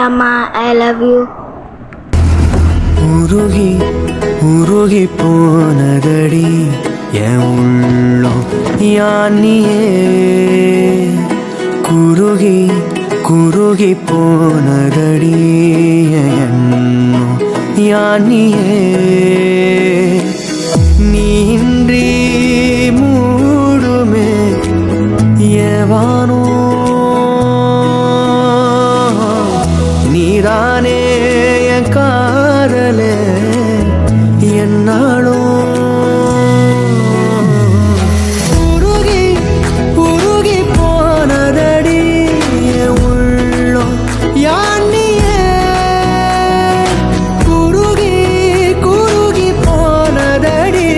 அம்மா I love you. உருகி உருகி போனதடி என் உள்ளம் யானியே, குருகி குருகி போனதடி என் எண்ணம் யானியே. நீன்றி மூடுமே ஏவானோ, நீதானே என் காதலே என்னாலும். உருகி உருகி போனதடி என் உள்ளம் யானியே, குருகி குருகி போனதடி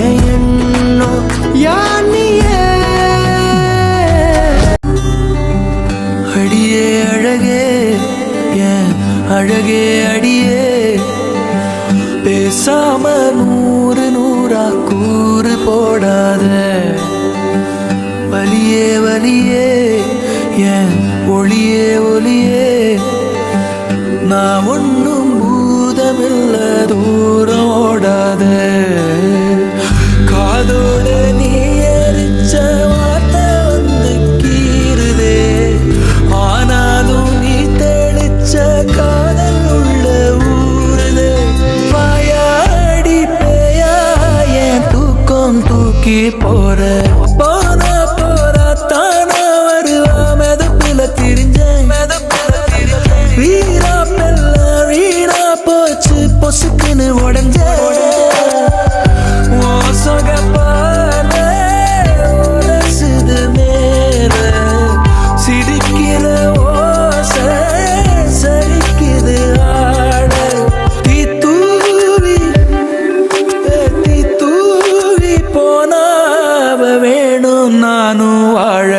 என் எண்ணம் யானியே. அடியே அழகே என் அழகே அடியே, பேசாம நூறு நூறா கூறு போடாத. வலியே வலியே என் ஒளியே ஒளியே, நான் ஒன்னும் பூதமில்ல தூரம் ஓடாத. காதோட நீ எரிச்ச வார்த்தை வந்து கீறுதே, ஆனாலும் நீ தெளிச்ச காதல் உள்ள ஊறுதே. வாயாடி பேயா என் தூக்கம் தூக்கி போற, போன போற தானா வருவா மெதப்புல திரிஞ்சேன். வீரா பெல்ல வீணா போச்சு பொசுக்குன்னு உடஞ்ச. சொகப்பான உரசுது மேல சிரிக்கிற ஓசை சரிக்குது ஆட. தீ தூவி போனாவ வேணும் நானும் வாழ.